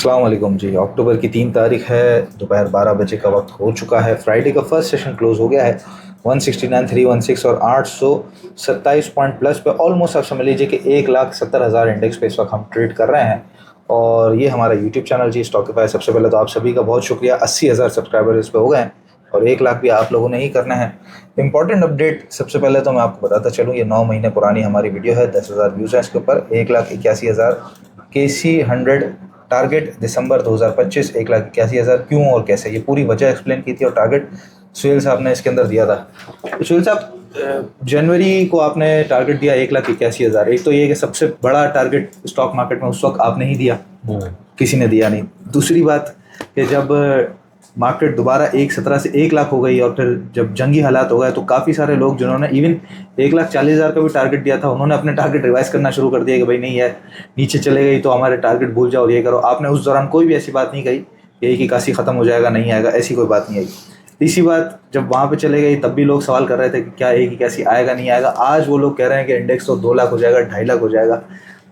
अस्सलाम वालेकुम जी। अक्टूबर की 3 तारीख है, दोपहर 12 बजे का वक्त हो चुका है। फ्राइडे का फर्स्ट सेशन क्लोज हो गया है 169, 316 और 827 पॉइंट प्लस पे। ऑलमोस्ट आप समझ लीजिए कि 1,70,000 इंडेक्स पे इस वक्त हम ट्रेड कर रहे हैं। और ये हमारा यूट्यूब चैनल जी स्टॉकीफाई। सबसे पहले तो आप सभी का बहुत शुक्रिया, 80,000 सब्सक्राइबर इस पे हो गए हैं और 1 लाख भी आप लोगों ने ही करना है। इंपॉर्टेंट अपडेट सबसे पहले तो मैं आपको बताता चलूँ, ये 9 महीने पुरानी हमारी वीडियो है। 10,000 व्यूज़ हैं इसके ऊपर। 1,81,000 KC100 टारगेट दिसंबर 2025। 1,81,000 क्यों और कैसे, ये पूरी वजह एक्सप्लेन की थी और टारगेट सुहेल साहब ने इसके अंदर दिया था। तो सुहेल साहब, जनवरी को आपने टारगेट दिया 1,81,000। एक तो ये कि सबसे बड़ा टारगेट स्टॉक मार्केट में उस वक्त आपने ही दिया, किसी ने दिया नहीं। दूसरी बात कि जब मार्केट दोबारा 1,17 से 1 लाख हो गई और फिर जब जंगी हालात हो गए तो काफ़ी सारे लोग जिन्होंने इवन 1,40,000 का भी टारगेट दिया था, उन्होंने अपने टारगेट रिवाइज करना शुरू कर दिया कि भाई नहीं है, नीचे चले गई तो हमारे टारगेट भूल जाओ और ये करो। आपने उस दौरान कोई भी ऐसी बात नहीं कही कि 1,81 ख़त्म हो जाएगा, नहीं आएगा, ऐसी कोई बात नहीं आई। तीसरी बात, जब वहाँ पे चले गई तब भी लोग सवाल कर रहे थे कि क्या 1,81 आएगा नहीं आएगा। आज वो लोग कह रहे हैं कि इंडेक्स तो 2 लाख हो जाएगा, 2.5 लाख हो जाएगा।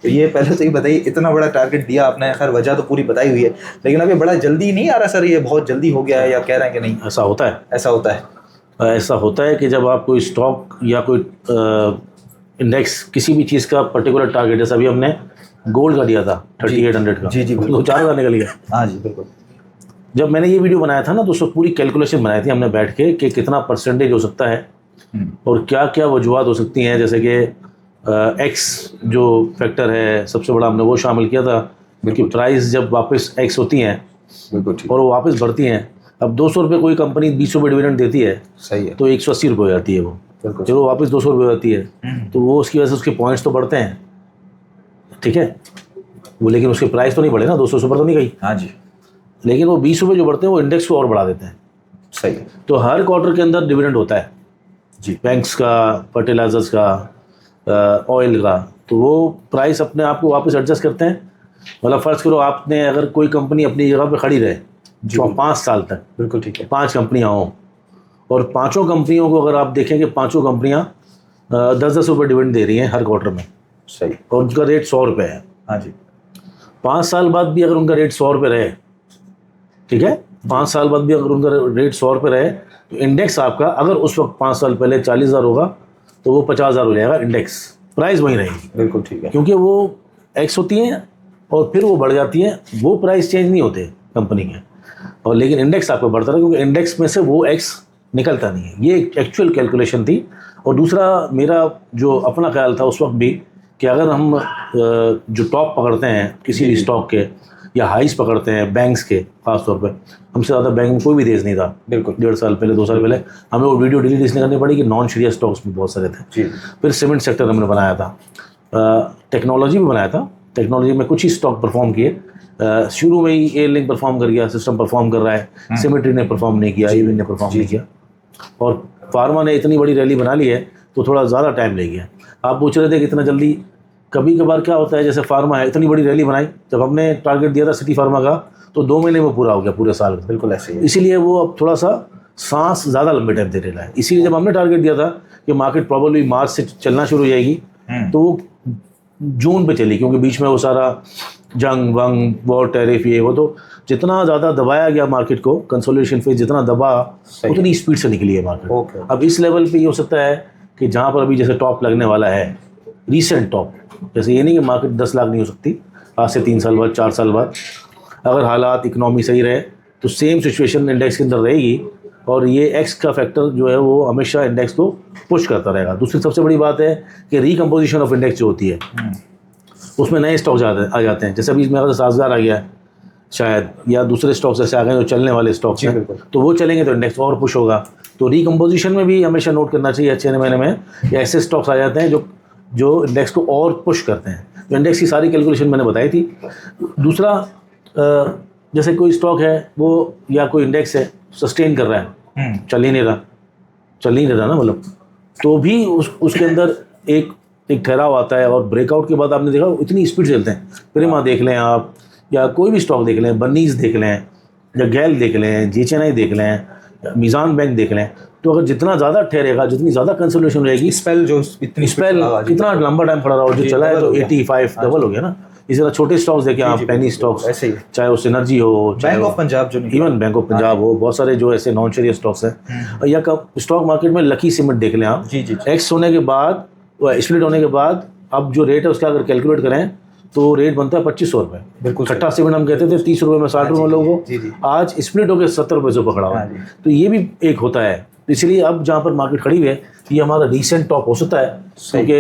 तो ये पहले तो ये बताइए, इतना बड़ा टारगेट दिया आपने, खैर वजह तो पूरी बताई हुई है, लेकिन अभी बड़ा जल्दी नहीं आ रहा सर, ये बहुत जल्दी हो गया है या कह रहे हैं कि नहीं? ऐसा होता है। ऐसा होता है कि जब आप कोई स्टॉक या कोई इंडेक्स किसी भी चीज़ का पर्टिकुलर टारगेट, जैसा अभी हमने गोल्ड का दिया था 3800 का, जी तो 4,000 निकल गया। हाँ जी बिल्कुल। जब मैंने ये वीडियो बनाया था ना, तो उसको पूरी कैलकुलेशन बनाई थी हमने बैठ के कि कितना परसेंटेज हो सकता है और क्या क्या वजूहत हो सकती हैं। जैसे कि एक्स जो फैक्टर है सबसे बड़ा, हमने वो शामिल किया था कि प्राइस जब वापस एक्स होती हैं और वो वापस बढ़ती हैं। अब 200 रुपये कोई कंपनी 20 रुपये डिविडेंड देती है, सही है, तो 180 रुपये हो जाती है वो। चलो वापस 200 रुपये हो जाती है, तो वो उसकी वजह से उसके पॉइंट्स तो बढ़ते हैं, ठीक है वो, लेकिन उसके प्राइस तो नहीं बढ़े ना, 200 से ऊपर तो नहीं गई। हाँ जी। लेकिन वो 20 रुपये जो बढ़ते हैं वो इंडेक्स को और बढ़ा देते हैं। सही है। तो हर क्वार्टर के अंदर डिविडेंड होता है जी, बैंक्स का, फर्टिलाइजर्स का, ऑयल का, तो वो प्राइस अपने आप को वापस एडजस्ट करते हैं। मतलब फ़र्ज़ करो आपने अगर कोई कंपनी अपनी जगह पे खड़ी रहे 5 साल तक, बिल्कुल ठीक है, 5 कंपनियाँ हों और 5 कंपनियों को अगर आप देखें कि 5 कंपनियाँ 10-10 रुपये डिविडेंड दे रही हैं हर क्वार्टर में, सही, और उनका रेट 100 रुपये है। हाँ जी। 5 साल बाद भी अगर उनका रेट 100 रुपये रहे, ठीक है, 5 साल बाद भी अगर उनका रेट 100 रुपये रहे, तो इंडेक्स आपका अगर उस वक्त 5 साल पहले 40,000 होगा तो वो 50,000 हो जाएगा। इंडेक्स प्राइस वहीं रहेगी, बिल्कुल ठीक है, क्योंकि वो एक्स होती हैं और फिर वो बढ़ जाती हैं, वो प्राइस चेंज नहीं होते कंपनी के, और लेकिन इंडेक्स आपका बढ़ता रहा क्योंकि इंडेक्स में से वो एक्स निकलता नहीं है। ये एक्चुअल कैलकुलेशन थी। और दूसरा मेरा जो अपना ख्याल था उस वक्त भी कि अगर हम जो टॉप पकड़ते हैं किसी भी स्टॉक के या हाइस पकड़ते हैं बैंक्स के, खास तौर पे हमसे ज़्यादा बैंक में कोई भी तेज़ नहीं था बिल्कुल। 1.5 साल पहले, 2 साल पहले हमें वो वीडियो डिलीट इसलिए करनी पड़ी कि नॉन शेरिया स्टॉक्स में बहुत सारे थे जी। फिर सीमेंट सेक्टर हमने बनाया था, टेक्नोलॉजी में बनाया था। टेक्नोलॉजी में कुछ ही स्टॉक परफॉर्म किए। शुरू में ही एयरलिंक परफॉर्म कर गया, सिस्टम परफॉर्म कर रहा है, सिमेट्री ने परफॉर्म नहीं किया, ईविन ने परफॉर्म नहीं किया, और फार्मा ने इतनी बड़ी रैली बना ली है तो थोड़ा ज़्यादा टाइम ले गया। आप पूछ रहे थे कि इतना जल्दी, कभी कभार क्या होता है, जैसे फार्मा है, इतनी बड़ी रैली बनाई, जब हमने टारगेट दिया था सिटी फार्मा का तो 2 महीने में पूरा हो गया, पूरे साल में। बिल्कुल ऐसे ही, इसीलिए वो अब थोड़ा सा सांस ज़्यादा लंबे टाइम दे रहा है। इसीलिए जब हमने टारगेट दिया था कि मार्केट प्रॉब्लली मार्च से चलना शुरू हो जाएगी, तो वो जून पे चली, क्योंकि बीच में वो सारा जंग वंग वॉर टैरिफ ये वो, तो जितना ज़्यादा दबाया गया मार्केट को, कंसोलिडेशन फेज जितना दबा उतनी स्पीड से निकली है मार्केट। अब इस लेवल पे ये हो सकता है कि जहाँ पर अभी जैसे टॉप लगने वाला है, रीसेंट टॉप, जैसे ये नहीं कि मार्केट 10 लाख नहीं हो सकती आज से 3 साल बाद, 4 साल बाद, अगर हालात इकनॉमी सही रहे तो सेम सिचुएशन इंडेक्स के अंदर रहेगी और ये एक्स का फैक्टर जो है वो हमेशा इंडेक्स को पुश करता रहेगा। दूसरी सबसे बड़ी बात है कि रिकम्पोजिशन ऑफ इंडेक्स जो होती है उसमें नए स्टॉक्स आ जाते हैं। जैसे अभी मेरा तो साजगार आ गया है शायद, या दूसरे स्टॉक्स ऐसे आ गए जो चलने वाले स्टॉक्स हैं, तो वो चलेंगे तो इंडेक्स और पुश होगा। तो रिकम्पोजिशन में भी हमेशा नोट करना चाहिए अच्छे महीने में कि ऐसे स्टॉक्स आ जाते हैं जो इंडेक्स को और पुश करते हैं। तो इंडेक्स की सारी कैलकुलेशन मैंने बताई थी। दूसरा, जैसे कोई स्टॉक है वो या कोई इंडेक्स है सस्टेन कर रहा है, चल ही नहीं रहा ना, मतलब, तो भी उसके अंदर एक ठहराव आता है, और ब्रेकआउट के बाद आपने देखा इतनी स्पीड चलते हैं। प्रिमा देख लें आप, या कोई भी स्टॉक देख लें, बन्नीज देख लें, या गैल देख लें, GHNI देख लें, मीज़ान बैंक देख लें, तो अगर जितना ज़्यादा ठहरेगा, जितनी ज़्यादा कंसोलिडेशन रहेगी, स्पेल जो इतना लंबा टाइम खड़ा रहा, जो चला है तो 85 डबल हो गया ना, इसी तरह छोटे स्टॉक्स देखें आप, जी, पेनी बिल्कुल, स्टॉक्स, ऐसे ही चाहे वो सिनर्जी हो, चाहे बैंक वो ऑफ पंजाब जो नहीं इवन बैंक ऑफ पंजाब हो, बहुत सारे जो ऐसे नॉन शेयर स्टॉक्स हैं। और या कब स्टॉक मार्केट में लकी सीमेंट देख लें आप, जी, एक्स होने के बाद, स्प्लिट होने के बाद अब जो रेट है उसका अगर कैलकुलेट करें तो रेट बनता है 2500 रुपये। बिल्कुल खट्टा सीमेंट हम कहते थे 30 रुपये में, 60 रुपये लोगों जी, जी। को, आज स्प्लिट होकर 70 रुपये से पकड़ा हुआ हाँ है। जी। तो ये भी एक होता है। तो इसलिए अब जहाँ पर मार्केट खड़ी हुई है, ये हमारा रीसेंट टॉप हो सकता है, क्योंकि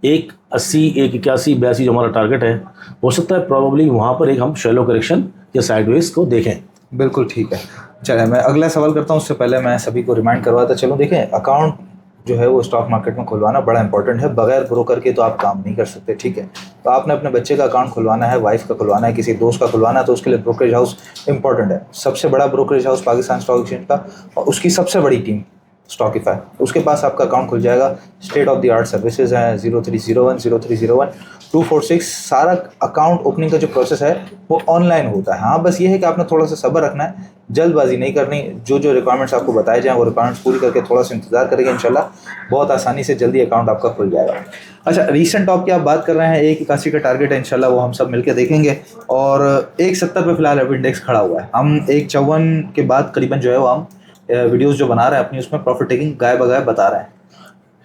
180, 181, 82 जो हमारा टारगेट है, हो सकता है प्रॉब्लली वहाँ पर एक हम शैलो करेक्शन या साइडवेज को देखें। बिल्कुल ठीक है। चलिए मैं अगला सवाल करता हूँ, उससे पहले मैं सभी को रिमाइंड करवाता चलो। देखें, अकाउंट जो है वो स्टॉक मार्केट में खुलवाना बड़ा इंपॉर्टेंट है। बगैर ब्रोकर के तो आप काम नहीं कर सकते, ठीक है। तो आपने अपने बच्चे का अकाउंट खुलवाना है, वाइफ का खुलवाना है, किसी दोस्त का खुलवाना है, तो उसके लिए ब्रोकरेज हाउस इंपॉर्टेंट है। सबसे बड़ा brokerage house Pakistan stock exchange का, और उसकी सबसे बड़ी टीम स्टॉकिफाई, उसके पास आपका अकाउंट खुल जाएगा। State of the art services हैं, 0301 0301 246। सारा अकाउंट ओपनिंग का जो प्रोसेस है वो ऑनलाइन होता है। हाँ, बस ये है कि आपने थोड़ा सा सब्र रखना है, जल्दबाजी नहीं करनी। जो जो रिक्वायरमेंट्स आपको बताए जाएँ वो रिक्वायरमेंट्स पूरी करके थोड़ा सा इंतजार करेंगे, इंशाल्लाह बहुत आसानी से जल्दी अकाउंट आपका खुल जाएगा। अच्छा, रीसेंट टॉप की आप बात कर रहे हैं, 181 का टारगेट है, इंशाल्लाह वो हम सब मिलकर देखेंगे। और 170 पे फिलहाल अभी इंडेक्स खड़ा हुआ है। हम 154 के बाद करीबन जो है वो हम वीडियोस जो बना रहे हैं अपनी, उसमें प्रॉफिट टेकिंग गाय बगाए बता रहे हैं।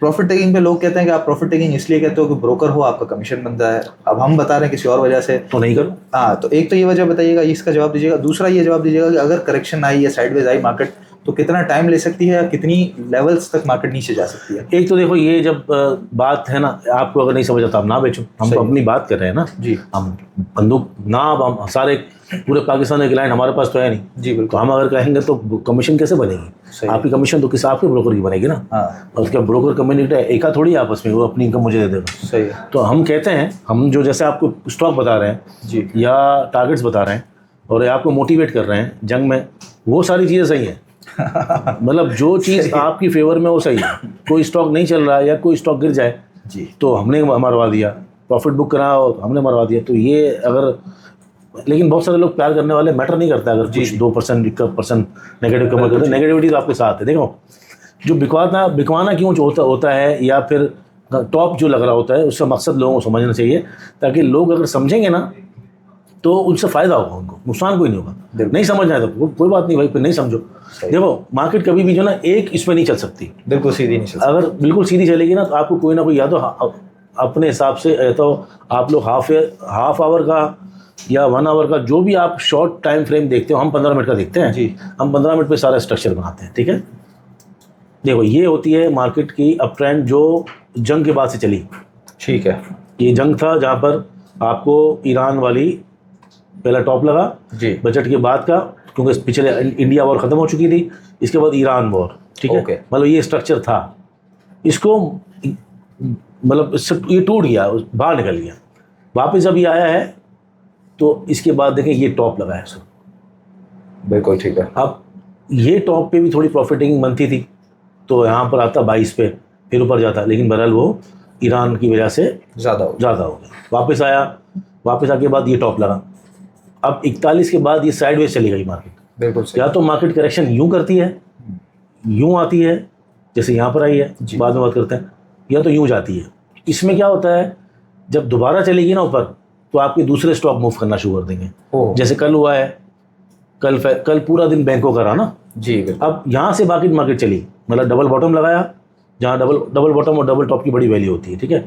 प्रॉफिट टेकिंग पे लोग कहते हैं कि आप प्रॉफिट टेकिंग इसलिए कहते हो कि ब्रोकर हो, आपका कमीशन बनता है। अब हम बता रहे हैं किसी और वजह से, तो नहीं करो। हाँ, तो एक तो ये वजह बताइएगा, इसका जवाब दीजिएगा। दूसरा ये जवाब दीजिएगा कि अगर करेक्शन आई या साइडवेज आई मार्केट, तो कितना टाइम ले सकती है या कितनी लेवल्स तक मार्केट नीचे जा सकती है। एक तो देखो, ये जब बात है ना, आपको अगर नहीं समझ आता आप ना बेचो, हम तो अपनी बात कर रहे हैं ना जी। हम बंदूक ना, अब हम सारे पूरे पाकिस्तान के क्लाइंट हमारे पास तो है नहीं जी, बिल्कुल। तो हम अगर कहेंगे तो कमीशन कैसे बनेगी? आपकी कमीशन तो किसी आपके ब्रोकर की बनेगी ना। हाँ, और उसका ब्रोकर कम्युनिटी एक का थोड़ी आपस में, वो अपनी इनकम मुझे दे देगा। सही है। तो हम कहते हैं, हम जो जैसे आपको स्टॉक बता रहे हैं जी, या टारगेट्स बता रहे हैं और आपको मोटिवेट कर रहे हैं जंग में, वो सारी चीज़ें सही हैं। मतलब जो चीज़ आपकी फेवर में वो सही है। कोई स्टॉक नहीं चल रहा है या कोई स्टॉक गिर जाए जी, तो हमने मरवा दिया, प्रॉफिट बुक करा और हमने मरवा दिया। तो ये अगर, लेकिन बहुत सारे लोग प्यार करने वाले, मैटर नहीं करता अगर कुछ 2% 1% नेगेटिव कमर करते हैं। नेगेटिविटी तो आपके साथ है। देखो, जो बिकवाना क्यों होता है या फिर टॉप जो लग रहा होता है, उसका मकसद लोगों को समझना चाहिए, ताकि लोग अगर समझेंगे ना तो उनसे फ़ायदा होगा, उनको नुकसान कोई नहीं होगा। नहीं समझना है तो कोई बात नहीं भाई, फिर नहीं समझो। देखो, मार्केट कभी भी जो ना एक इसमें नहीं चल सकती, बिल्कुल सीधी नहीं चल सकती। अगर बिल्कुल सीधी चलेगी ना तो आपको कोई ना कोई, या तो अपने हिसाब से, या तो आप लोग हाफ आवर का या 1 आवर का, जो भी आप शॉर्ट टाइम फ्रेम देखते हो, हम 15 मिनट का देखते हैं जी। हम 15 मिनट पे सारा स्ट्रक्चर बनाते हैं, ठीक है। देखो, ये होती है मार्केट की अप ट्रेंड जो जंग के बाद से चली। ठीक है। ये जंग था जहाँ पर आपको ईरान वाली पहला टॉप लगा जी, बजट के बाद का, क्योंकि पिछले इंडिया वॉर ख़त्म हो चुकी थी, इसके बाद ईरान वॉर, ठीक है। ओके। मतलब ये स्ट्रक्चर था, इसको मतलब ये टूट गया, बाहर निकल गया, वापस अभी आया है। तो इसके बाद देखें, ये टॉप लगा है सर, बिल्कुल ठीक है। अब ये टॉप पे भी थोड़ी प्रॉफिटिंग बनती थी, तो यहाँ पर आता 22 पे, फिर ऊपर जाता, लेकिन बहरहाल वो ईरान की वजह से ज़्यादा हो गया, वापस आया। वापस आके बाद ये टॉप लगा। अब 41 के बाद ये साइडवेज चली गई मार्केट। बिल्कुल सही। या तो मार्केट करेक्शन यूं करती है, यूं आती है, जैसे यहाँ पर आई है, बाद में बात करते हैं, या तो यूं जाती है। इसमें क्या होता है, जब दोबारा चलेगी ना ऊपर, तो आपके दूसरे स्टॉक मूव करना शुरू कर देंगे। जैसे कल हुआ है, कल पूरा दिन बैंकों का रहा ना जी, बिल्कुल। अब यहाँ से बाकी मार्केट चली, मतलब डबल बॉटम लगाया, जहाँ डबल बॉटम और डबल टॉप की बड़ी वैल्यू होती है, ठीक है।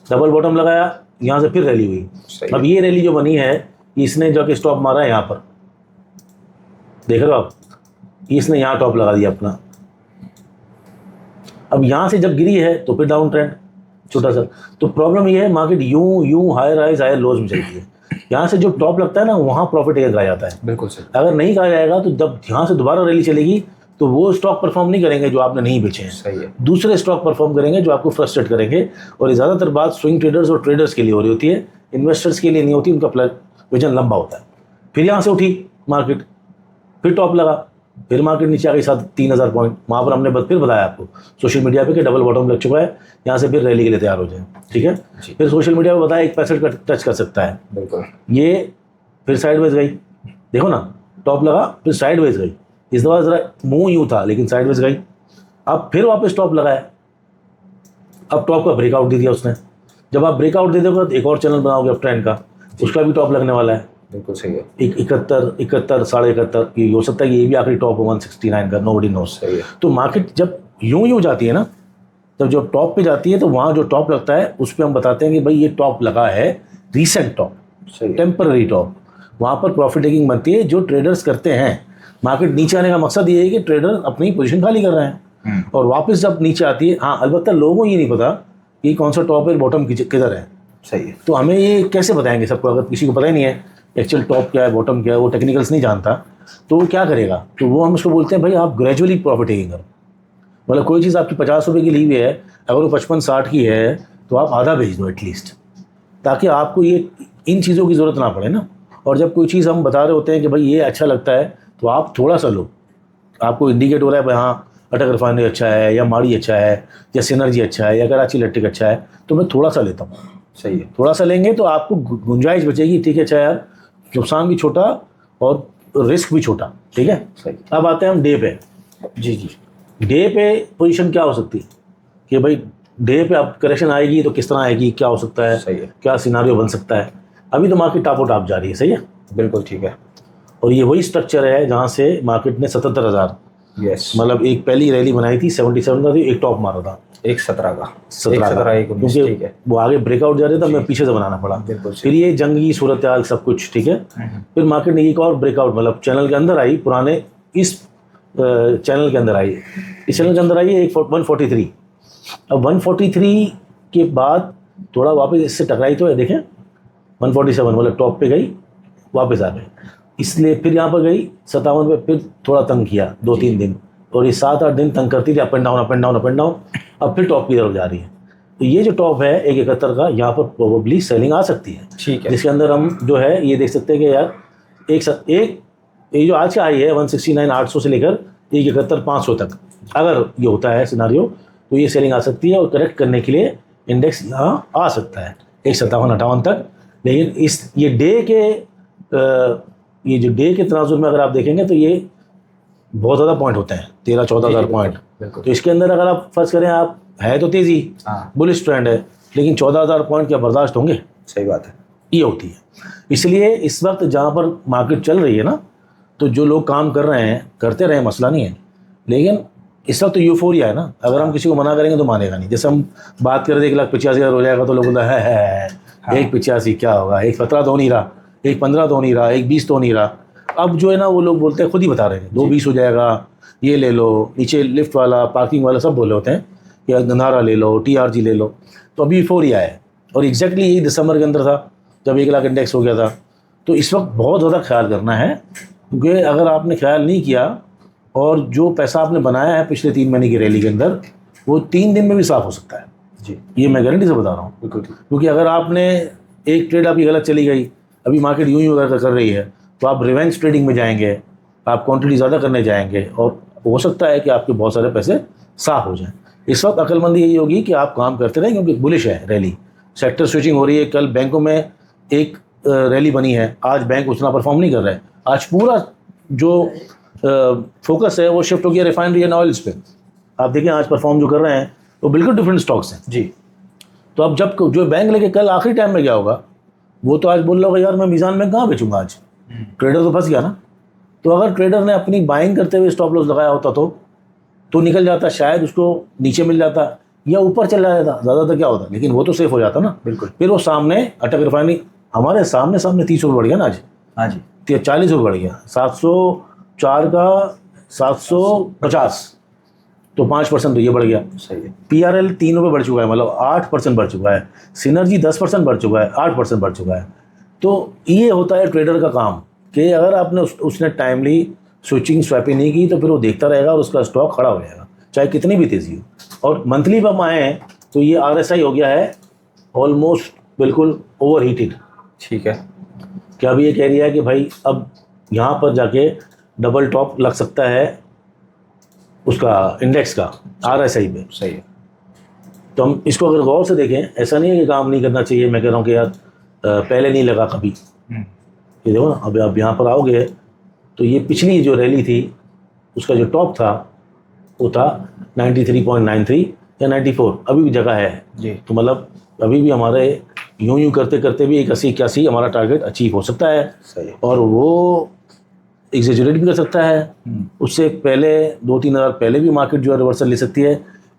डबल बॉटम लगाया, यहाँ से फिर रैली हुई। अब ये रैली जो बनी है, इसने जाके स्टॉप मारा है यहाँ पर, देख रहे हो आप, इसने यहाँ टॉप लगा दिया अपना। अब यहाँ से जब गिरी है तो फिर डाउन ट्रेंड छोटा सा। तो प्रॉब्लम ये है, मार्केट यूं हायर हाइज हायर लोज में चलती है। यहाँ से जो टॉप लगता है ना, वहाँ प्रॉफिट टेकर कहा जाता है। बिल्कुल सही। अगर नहीं कहा जाएगा तो जब यहाँ से दोबारा रैली चलेगी तो वो स्टॉक परफॉर्म नहीं करेंगे जो आपने नहीं बेचे हैं। सही है। दूसरे स्टॉक परफॉर्म करेंगे जो आपको फ्रस्ट्रेट करेंगे। और ज़्यादातर बात स्विंग ट्रेडर्स और ट्रेडर्स के लिए हो रही होती है, इन्वेस्टर्स के लिए नहीं होती। उनका विजन लंबा होता है। फिर यहाँ से उठी मार्केट, फिर टॉप लगा, फिर मार्केट नीचे आ गई 3,000 पॉइंट। वहाँ पर हमने फिर बताया आपको सोशल मीडिया पे कि डबल बॉटम लग चुका है, यहाँ से फिर रैली के लिए तैयार हो जाए, ठीक है। फिर सोशल मीडिया पे बताया 1 पैसेट टच कर सकता है। बिल्कुल। ये फिर साइडवेज गई, देखो ना, टॉप लगा फिर साइडवेज गई। इस दफ़ा ज़रा मुंह यूँ था लेकिन साइडवेज गई। अब फिर वापस टॉप लगाया, अब टॉप का ब्रेकआउट दे दिया उसने, जब आप ब्रेकआउट दे दोगे तो एक और चैनल बनाओगे अप ट्रेंड का, उसका भी टॉप लगने वाला है। बिल्कुल सही है। 71, 71, ये हो सकता है कि ये भी आखिरी टॉप हो 169 का, नोबडी नोस। सही है। तो मार्केट जब यूं जाती है ना, तब जब टॉप पे जाती है तो वहाँ जो टॉप लगता है उस पर हम बताते हैं कि भाई ये टॉप लगा है, रीसेंट टॉप, टेम्पररी टॉप। वहाँ पर प्रॉफिट टेकिंग बनती है जो ट्रेडर्स करते हैं। मार्केट नीचे आने का मकसद ये है कि ट्रेडर अपनी पोजीशन खाली कर रहे हैं और वापस जब नीचे आती है, हाँ अलबत्ता लोगों को ये नहीं पता कि कौन सा टॉप है, बॉटम किधर है। सही है। तो हमें ये कैसे बताएंगे सबको, अगर किसी को पता ही नहीं है एक्चुअल टॉप क्या है बॉटम क्या है, वो टेक्निकल्स नहीं जानता, तो वो क्या करेगा? तो वो हम उसको बोलते हैं भाई आप ग्रेजुअली प्रॉफिट टेकिंग करो। मतलब कोई चीज़ आपकी 50 रुपये की ली हुई है, अगर वो 55-60 की है तो आप आधा बेच दो एटलीस्ट, ताकि आपको ये इन चीज़ों की ज़रूरत ना पड़े ना। और जब कोई चीज़ हम बता रहे होते हैं कि भाई ये अच्छा लगता है तो आप थोड़ा सा लो, आपको इंडिकेट हो रहा है भाई हाँ अटक रिफाइनरी अच्छा है, या माड़ी अच्छा है, या सिनर्जी अच्छा है, या कराची इलेक्ट्रिक अच्छा है, तो मैं थोड़ा सा लेता हूँ। सही है। थोड़ा सा लेंगे तो आपको गुंजाइश बचेगी, ठीक है अच्छा यार, नुकसान भी छोटा और रिस्क भी छोटा, ठीक है। सही। अब आते हैं हम डे पे। जी जी। डे पे पोजीशन क्या हो सकती है कि भाई डे पे अब करेक्शन आएगी तो किस तरह आएगी, क्या हो सकता है, सही है। क्या सिनारियो बन सकता है। अभी तो मार्केट टॉप टॉप जा रही है, सही है, बिल्कुल ठीक है। और ये वही स्ट्रक्चर है जहाँ से मार्केट ने 77,000, यस, मतलब एक पहली रैली बनाई थी 77 का, एक टॉप मारा था 17 का, 17 का, 19, ठीक क्योंकि है। वो आगे ब्रेकआउट जा रहे थे, मैं पीछे से बनाना पड़ा। बिल्कुल फिर ये जंगी सूरत हाल सब कुछ ठीक है। फिर मार्केट ने एक और ब्रेकआउट, मतलब चैनल के अंदर आई, पुराने इस चैनल के अंदर आई, इस चैनल के अंदर आई है 143। अब 143 के बाद थोड़ा वापस इससे टकराई तो है, देखें 147, मतलब टॉप पे गई वापस आ गई, इसलिए फिर यहाँ पर गई 57 पे, फिर थोड़ा तंग किया 2-3 दिन, और ये 7-8 दिन तंग करती थी, up and down up and down up and down. अब फिर टॉप की तरफ जा रही है। तो ये जो टॉप है 171 का, यहाँ पर प्रोबेबली सेलिंग आ सकती है, ठीक है। जिसके अंदर हम जो है ये देख सकते हैं कि यार एक ये जो आज का आई है 169,800 से लेकर 171,500 तक, अगर ये होता है सिनारियो तो ये सेलिंग आ सकती है और करेक्ट करने के लिए इंडेक्स यहाँ आ सकता है 157-58 तक। लेकिन इस ये जो डे के तनाजुर में अगर आप देखेंगे तो ये बहुत ज़्यादा पॉइंट होते हैं, 13-14 हज़ार पॉइंट। तो इसके अंदर अगर आप फर्ज करें, आप है तो तेज़ी, बुलिश ट्रेंड है, लेकिन 14,000 पॉइंट क्या बर्दाश्त होंगे? सही बात है, ये होती है। इसलिए इस वक्त जहाँ पर मार्केट चल रही है ना, तो जो लोग काम कर रहे हैं करते रहे, मसला नहीं है, लेकिन इस वक्त तो यूफोरिया है ना। अगर हम किसी को मना करेंगे तो मानेगा नहीं। जैसे हम बात कर रहे थे 1,85,000 हो जाएगा तो लोग बोलते हैं 1,85 क्या होगा, 1,17 तो नहीं रहा, 1,15 तो नहीं रहा, 1,20 तो नहीं रहा। अब जो है ना वो लोग बोलते हैं, खुद ही बता रहे हैं 2,20 हो जाएगा, ये ले लो, नीचे लिफ्ट वाला पार्किंग वाला सब बोले होते हैं कि गंधारा ले लो, TRG ले लो। तो अभी यूफोरिया है, और एग्जैक्टली यही दिसंबर के अंदर था जब 1 लाख इंडेक्स हो गया था। तो इस वक्त बहुत ज़्यादा ख्याल करना है, क्योंकि अगर आपने ख्याल नहीं किया और जो पैसा आपने बनाया है पिछले 3 महीने की रैली के अंदर, वो 3 दिन में भी साफ हो सकता है जी, ये मैं गारंटी से बता रहा हूँ। बिल्कुल। क्योंकि अगर आपने एक ट्रेड आपकी गलत चली गई, अभी मार्केट यूं कर रही है, तो आप रिवेंज ट्रेडिंग में जाएंगे, आप क्वांटिटी ज़्यादा करने जाएंगे, और हो सकता है कि आपके बहुत सारे पैसे साफ हो जाएं। इस वक्त अक्लमंदी यही होगी कि आप काम करते रहें, क्योंकि बुलिश है रैली, सेक्टर स्विचिंग हो रही है। कल बैंकों में एक रैली बनी है, आज बैंक उतना परफॉर्म नहीं कर रहा है। आज पूरा जो फोकस है वो शिफ्ट हो गया रिफाइनरी एंड ऑयल्स पे। आप देखें आज परफॉर्म जो कर रहे हैं वो बिल्कुल डिफरेंट स्टॉक्स हैं जी। तो अब जब जो बैंक लेके कल आखिरी टाइम में गया होगा, वो तो आज बोल रहा होगा यार मैं मीज़ान में कहाँ बेचूंगा आज, ट्रेडर तो फंस गया ना। तो अगर ट्रेडर ने अपनी बाइंग करते हुए स्टॉप लॉस लगाया होता तो निकल जाता, शायद उसको नीचे मिल जाता या ऊपर चला जाता, ज़्यादातर क्या होता, लेकिन वो तो सेफ हो जाता ना। बिल्कुल। फिर वो सामने अटक रिफाइनरी हमारे सामने 30 रुपये बढ़ गया ना आज। हाँ जी, 40 रुपये बढ़ गया, 704 का 750, तो 5% तो ये बढ़ गया। सही है। PRL 3 रुपये बढ़ चुका है, मतलब 8% बढ़ चुका है। सिनर्जी 10% बढ़ चुका है, 8% बढ़ चुका है। तो ये होता है ट्रेडर का काम कि अगर आपने उसने टाइमली स्विचिंग स्वैपिंग नहीं की तो फिर वो देखता रहेगा और उसका स्टॉक खड़ा हो जाएगा, चाहे कितनी भी तेज़ी हो। और मंथली पर हम आए हैं तो ये RSI हो गया है ऑलमोस्ट बिल्कुल ओवर हीटेड। ठीक है। क्या अभी ये कह रही है कि भाई अब यहाँ पर जाके डबल टॉप लग सकता है उसका इंडेक्स का RSI पे। सही है। तो हम इसको अगर गौर से देखें, ऐसा नहीं है कि काम नहीं करना चाहिए। मैं कह रहा हूँ कि यार पहले नहीं लगा कभी, ये देखो ना, अब आप यहाँ पर आओगे तो ये पिछली जो रैली थी उसका जो टॉप था वो था 93.93, या 94 अभी भी जगह है जी। तो मतलब अभी भी हमारे यूं करते करते भी एक 80-81 हमारा टारगेट अचीव हो सकता है। सही। और वो एग्जेजरेट भी कर सकता है। उससे पहले 2-3 हज़ार पहले भी मार्केट जो है रिवर्सल ले सकती है,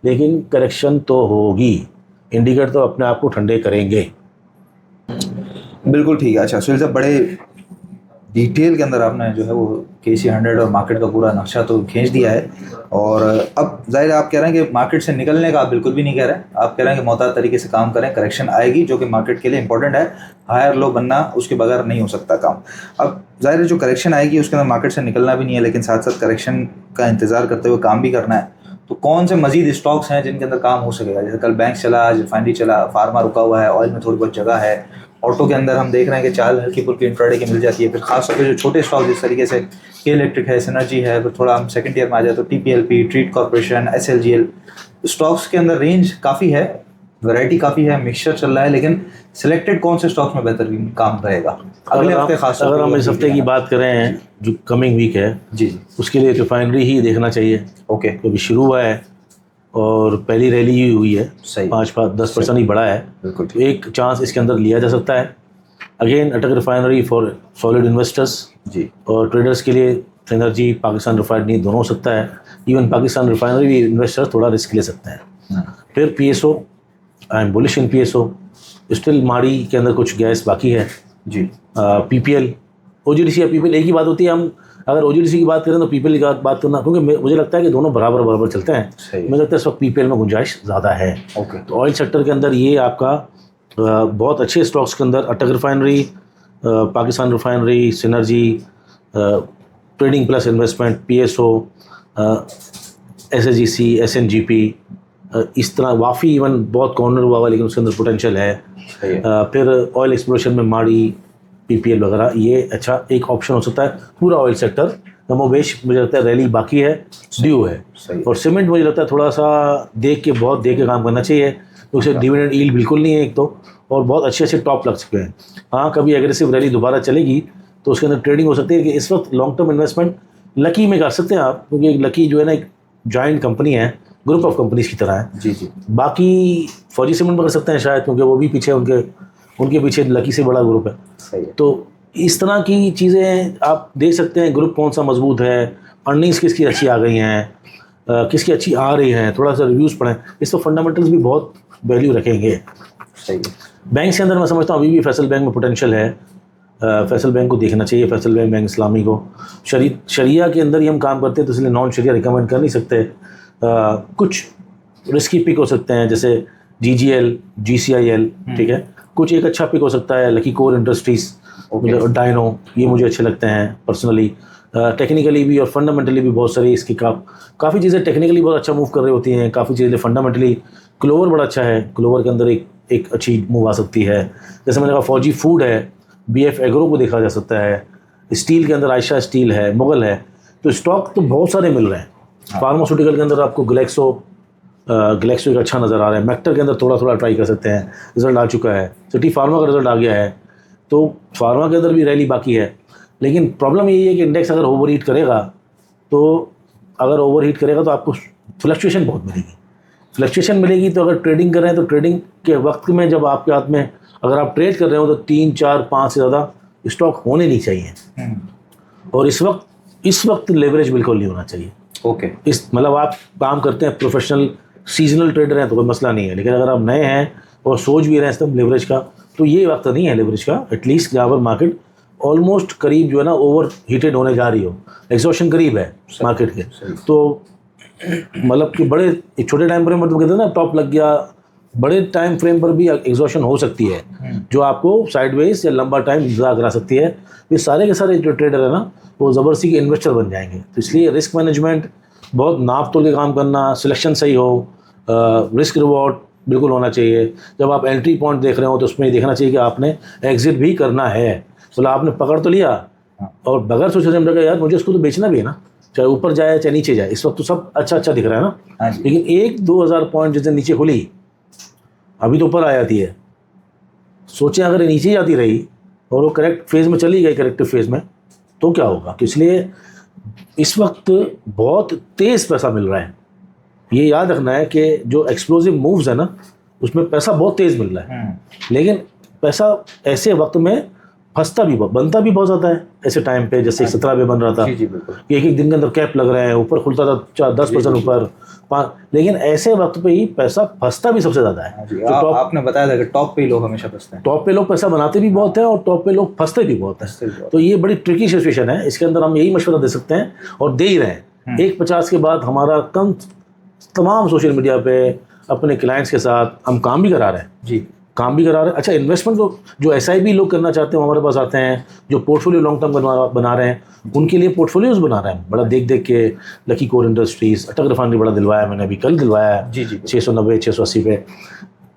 लेकिन करेक्शन तो होगी। इंडिकेटर तो अपने आप को ठंडे करेंगे। बिल्कुल ठीक है। अच्छा सुनील साहब, बड़े डिटेल के अंदर आपने जो है वो KC 100 और मार्केट का पूरा नक्शा तो खींच दिया है। और अब जाहिर है आप कह रहे हैं कि मार्केट से निकलने का आप बिल्कुल भी नहीं कह रहे हैं। आप कह रहे हैं कि मोहतात तरीके से काम करें, करेक्शन आएगी जो कि मार्केट के लिए इंपॉर्टेंट है। हायर लो बनना उसके बगैर नहीं हो सकता काम। अब जाहिर है जो करेक्शन आएगी उसके अंदर मार्केट से निकलना भी नहीं है, लेकिन साथ साथ करेक्शन का इंतजार करते हुए काम भी करना है। तो कौन से मजीद स्टॉक्स हैं जिनके अंदर काम हो सकेगा? जैसे कल बैंक चला, आज रिफाइनरी चला, फार्मा रुका हुआ है, ऑयल में थोड़ी बहुत जगह है, ऑटो के अंदर हम देख रहे हैं कि चाल हल्की फुल्की इंट्राडे की मिल जाती है। फिर खास तौर पे जो छोटे स्टॉक जिस तरीके से के इलेक्ट्रिक है, सिनर्जी है, फिर थोड़ा हम सेकंड ईयर में आ जाए तो TPLP, treat corporation, SLGL stocks के अंदर रेंज काफ़ी है, वैरायटी काफ़ी है, मिक्सचर चल रहा है। लेकिन सिलेक्टेड कौन से स्टॉक्स में बेहतरीन काम रहेगा अगले हफ्ते? खास अगर हम इस हफ्ते की बात करें जो कमिंग वीक है जी, उसके लिए रिफाइनरी ही देखना चाहिए। ओके, क्योंकि शुरू हुआ है और पहली रैली ही हुई है, सही, 5-10% ही बढ़ा है। बिल्कुल तो एक चांस इसके अंदर लिया जा सकता है। अगेन अटक रिफाइनरी फॉर सॉलिड इन्वेस्टर्स जी, और ट्रेडर्स के लिए सिनर्जी, पाकिस्तान रिफाइनरी दोनों हो सकता है। इवन पाकिस्तान रिफाइनरी भी इन्वेस्टर्स थोड़ा रिस्क ले सकते हैं। फिर PSO, I am bullish in PSO। Still माड़ी के अंदर कुछ गैस बाकी है जी। PPL, OGDC या PPL एक ही बात होती है। हम अगर OGDC की बात करें तो PPL की बात करना, क्योंकि मुझे लगता है कि दोनों बराबर बराबर चलते हैं। मुझे लगता है इस वक्त PPL में गुंजाइश ज़्यादा है। ओके, तो ऑयल सेक्टर के अंदर ये आपका बहुत अच्छे स्टॉक्स के अंदर अटक refinery, Pakistan refinery, synergy, trading plus investment, PSO, SHGC, SNGP, इस तरह वाफ़ी इवन बहुत कॉर्नर हुआ हुआ लेकिन उसके अंदर पोटेंशियल है। फिर ऑयल एक्सप्लोरेशन में माड़ी, PPL वगैरह, ये अच्छा एक ऑप्शन हो सकता है। पूरा ऑयल सेक्टर कमोबेश मुझे लगता है रैली बाकी है, ड्यू है। और सीमेंट मुझे लगता है थोड़ा सा बहुत देख के काम करना चाहिए, तो उसे डिविडेंड यील्ड बिल्कुल नहीं है एक तो, और बहुत अच्छे टॉप लग चुके हैं। हाँ, कभी एग्रेसिव रैली दोबारा चलेगी तो उसके अंदर ट्रेडिंग हो सकती है। कि इस वक्त लॉन्ग टर्म इन्वेस्टमेंट लकी में कर सकते हैं आप, क्योंकि लकी जो है ना एक जॉइंट कंपनी है, ग्रुप ऑफ कंपनीज की तरह है। जी जी। बाकी फौजी सीमेंट कर सकते हैं शायद, क्योंकि वो भी पीछे उनके पीछे लकी से बड़ा ग्रुप है। सही है। तो इस तरह की चीज़ें आप देख सकते हैं। ग्रुप कौन सा मजबूत है, अर्निंग्स किसकी अच्छी आ गई हैं, किसकी अच्छी आ रही हैं, थोड़ा सा रिव्यूज़ पढ़ें। इस तो फंडामेंटल्स भी बहुत वैल्यू रखेंगे। सही है। बैंक के अंदर मैं समझता हूँ अभी भी फैसल बैंक में पोटेंशियल है। फैसल बैंक को देखना चाहिए, फैसल बैंक इस्लामी को। शरिया के अंदर ही हम काम करते हैं तो इसलिए नॉन शरिया रिकमेंड कर नहीं सकते। कुछ रिस्की पिक हो सकते हैं जैसे GGL, GCIL, ठीक है। कुछ एक अच्छा पिक हो सकता है लकी कोर इंडस्ट्रीज़, डायनो, ये मुझे अच्छे लगते हैं पर्सनली। टेक्निकली भी और फंडामेंटली भी बहुत सारी इसकी काफ़ी चीज़ें टेक्निकली बहुत अच्छा मूव कर रही होती हैं, काफ़ी चीज़ें फंडामेंटली। क्लोवर बड़ा अच्छा है, क्लोवर के अंदर एक अच्छी मूव आ सकती है। जैसे मैंने कहा फौजी फूड है, BF एग्रो को देखा जा सकता है। स्टील के अंदर आयशा स्टील है, मुगल है। तो स्टॉक तो बहुत सारे मिल रहे हैं। फार्मास्यूटिकल के अंदर आपको ग्लेक्सो एक अच्छा नज़र आ रहा है। मेक्टर के अंदर थोड़ा ट्राई कर सकते हैं, रिजल्ट आ चुका है। सिटी फार्मा का रिजल्ट आ गया है, तो फार्मा के अंदर भी रैली बाकी है। लेकिन प्रॉब्लम यही है कि इंडेक्स अगर ओवरहीट करेगा तो आपको फ्लक्चुएशन बहुत मिलेगी। तो अगर ट्रेडिंग कर रहे हैं तो ट्रेडिंग के वक्त में जब आपके हाथ में अगर आप ट्रेड कर रहे हो तो 3, 4, 5 से ज़्यादा स्टॉक होने नहीं चाहिए। और इस वक्त लेवरेज बिल्कुल नहीं होना चाहिए। ओके। इस मतलब आप काम करते हैं, प्रोफेशनल सीजनल ट्रेडर हैं तो कोई मसला नहीं है। लेकिन अगर आप नए हैं और सोच भी रहे हैं तब लेवरेज का, तो ये वक्त नहीं है लेवरेज का। एटलीस्ट जहाँ पर मार्केट ऑलमोस्ट करीब जो है ना ओवर हीटेड होने जा रही हो, एग्जॉशन करीब है मार्केट के, तो मतलब कि बड़े छोटे टाइम फ्रेम पर तो कहते हैं ना टॉप लग गया, बड़े टाइम फ्रेम पर भी एग्जॉशन हो सकती है जो आपको साइडवेज या लंबा टाइम इंतजार करा सकती है। ये सारे के सारे जो ट्रेडर है ना वो ज़बरदस्ती के इन्वेस्टर बन जाएंगे। तो इसलिए रिस्क मैनेजमेंट, बहुत नाप तोल के काम करना, सिलेक्शन सही हो, रिस्क रिवॉर्ड बिल्कुल होना चाहिए। जब आप एंट्री पॉइंट देख रहे हो तो उसमें देखना चाहिए कि आपने एग्जिट भी करना है। मतलब आपने पकड़ तो लिया और बगैर सोचे समझे लगा यार मुझे इसको तो बेचना भी है ना, चाहे ऊपर जाए चाहे नीचे जाए। इस वक्त तो सब अच्छा दिख रहा है ना, लेकिन 1-2 हज़ार पॉइंट जैसे नीचे खुली, अभी तो ऊपर आ जाती है। सोचें अगर नीचे जाती रही और वो करेक्ट फेज़ में चली गई, करेक्टिव फेज़ में, तो क्या होगा। तो इसलिए इस वक्त बहुत तेज़ पैसा मिल रहा है ये याद रखना है कि जो एक्सप्लोसिव मूव्स है ना, उसमें पैसा बहुत तेज़ मिल रहा है, लेकिन पैसा ऐसे वक्त में फंसता भी बनता भी बहुत ज़्यादा है। ऐसे टाइम पे जैसे 17 में बन रहा था, जी बिल्कुल, कि एक दिन के अंदर कैप लग रहे हैं, ऊपर खुलता था 10% ऊपर, लेकिन ऐसे वक्त पे ही पैसा फंसता भी सबसे ज़्यादा है। तो आपने बताया था कि टॉप पे ही लोग हमेशा फंसते हैं। टॉप पे लोग पैसा बनाते भी बहुत हैं और टॉप पे लोग फंसते भी बहुत हैं। तो ये बड़ी ट्रिकी सिचुएशन है। इसके अंदर हम यही मशवरा दे सकते हैं और दे ही रहे हैं। 150 के बाद हमारा तमाम सोशल मीडिया पे अपने क्लाइंट्स के साथ हम काम भी करा रहे हैं जी, काम भी करा रहे हैं। अच्छा, इन्वेस्टमेंट को जो SIP लोग करना चाहते हैं हमारे पास आते हैं, जो पोर्टफोलियो लॉन्ग टर्म बना रहे हैं, उनके लिए पोर्टफोलियोज बना रहे हैं। बड़ा देख के लकी कोर इंडस्ट्रीज, अटक रिफाइनरी बड़ा दिलवाया मैंने, अभी कल दिलवाया है जी 690 680 पे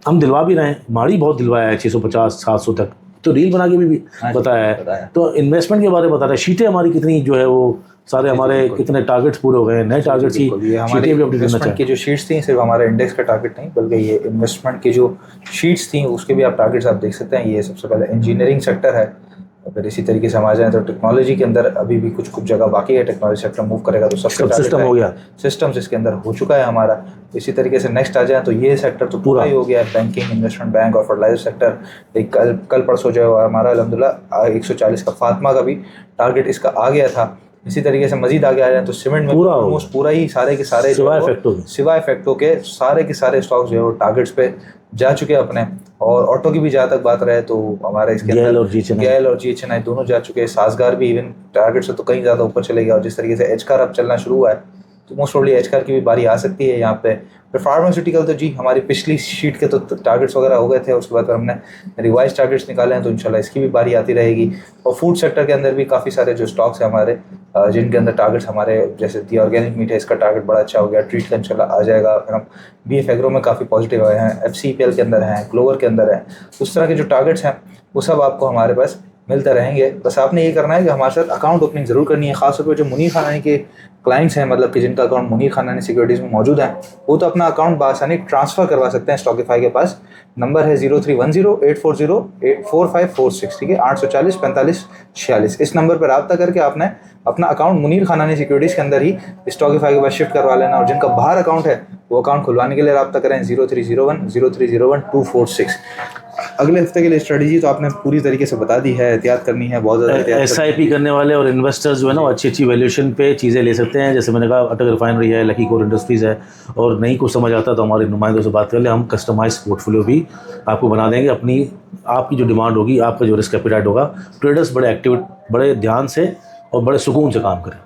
हम दिलवा भी रहे हैं। माड़ी बहुत दिलवाया है 650 700 तक, तो रील बना के भी बताया है। तो इन्वेस्टमेंट के बारे में बता रहे हैं, शीटें हमारी कितनी जो है वो सारे हमारे कितने टारगेट्स पूरे हो गए, नए टारगेट्स ही हमारे इन्वेस्टमेंट की जो शीट्स थी, सिर्फ हमारे इंडेक्स का टारगेट नहीं बल्कि ये इन्वेस्टमेंट की जो शीट्स थी उसके भी आप टारगेट्स आप देख सकते हैं। ये सबसे पहले इंजीनियरिंग सेक्टर है, अगर इसी तरीके से हम आ जाएँ तो टेक्नोलॉजी के अंदर अभी भी कुछ जगह बाकी है। टेक्नोलॉजी सेक्टर मूव करेगा तो सबसे सिस्टम हो गया, सिस्टम्स इसके अंदर हो चुका है हमारा। इसी तरीके से नेक्स्ट आ जाए तो ये सेक्टर तो पूरा ही हो गया है, बैंकिंग, इन्वेस्टमेंट बैंक और फर्टिलाइजर सेक्टर। एक कल परसों जो है हमारा अल्हम्दुलिल्लाह 140 का फातिमा का भी टारगेट इसका आ गया था। इसी तरीके से मजीद आगे आ जाए तो सीमेंट में ऑलमोस्ट पूरा ही सारे के सारे सिवाय फैक्टो के सारे स्टॉक्स जो है वो टारगेट्स पे जा चुके हैं अपने। और ऑटो की भी जहाँ तक बात रहे तो हमारे इसके अंदर गैल और GHNI दोनों जा चुके हैं। साजगार भी इवन टारगेट से तो कहीं ज़्यादा ऊपर चले गया। और जिस तरीके से एचकार अब चलना शुरू हुआ है तो मोस्ट प्रोबेबली एचकार की भी बारी आ सकती है यहाँ पे। फिर फार्मास्यूटिकल तो जी हमारी पिछली शीट के तो टारगेट्स वगैरह हो गए थे, उसके बाद हमने रिवाइज टारगेट्स निकाले हैं तो इंशाल्लाह इसकी भी बारी आती रहेगी। और फूड सेक्टर के अंदर भी काफ़ी सारे जो स्टॉक्स हैं हमारे जिनके अंदर टारगेट्स हमारे जैसे दी ऑर्गेनिक मीट है, इसका टारगेट बड़ा अच्छा हो गया। ट्रीट का इंशाल्लाह आ जाएगा। फिर हम BF एग्रो में काफ़ी पॉजिटिव आए हैं, FCPL के अंदर हैं, ग्लोवर के अंदर हैं। उस तरह के जो टारगेट्स हैं वो सब आपको हमारे पास मिलते रहेंगे। बस आपने ये करना है कि हमारे साथ अकाउंट ओपनिंग ज़रूर करनी है। खासतौर पर जो मुनीर खानानी के क्लाइंट्स हैं, मतलब कि जिनका अकाउंट मुनीर खानानी सिक्योरिटीज़ में मौजूद है, वो तो अपना अकाउंट बासानी ट्रांसफ़र करवा सकते हैं स्टॉकिफाई के पास। नंबर है 0310-840-4546, ठीक है, 840 45 46। इस नंबर पर रब्ता करके आपने अपना अकाउंट मुनीर खानानी सिक्योरिटीज़ के अंदर ही स्टॉकिफाई के पास शिफ्ट करवा लेना। और जिनका बाहर अकाउंट है वो अकाउंट खुलवाने के लिए रब्ता करें 0301-0301-246। अगले हफ्ते के लिए स्ट्रेटजी तो आपने पूरी तरीके से बता दी है, एहतियात करनी है, बहुत ज़्यादा SIP करने वाले और इन्वेस्टर्स जो है ना वो अच्छी वैल्यूएशन पे चीज़ें ले सकते हैं। जैसे मैंने कहा अटक रिफाइनरी है, लकी कोर इंडस्ट्रीज़ है, और नहीं कुछ समझ आता तो हमारे नुमाइंदों से बात कर ले, हम कस्टमाइज पोर्टफोलियो भी आपको बना देंगे। आपकी जो डिमांड होगी, आपका जो रिस्क एपेटाइट होगा। ट्रेडर्स बड़े एक्टिव, बड़े ध्यान से और बड़े सुकून से काम करें।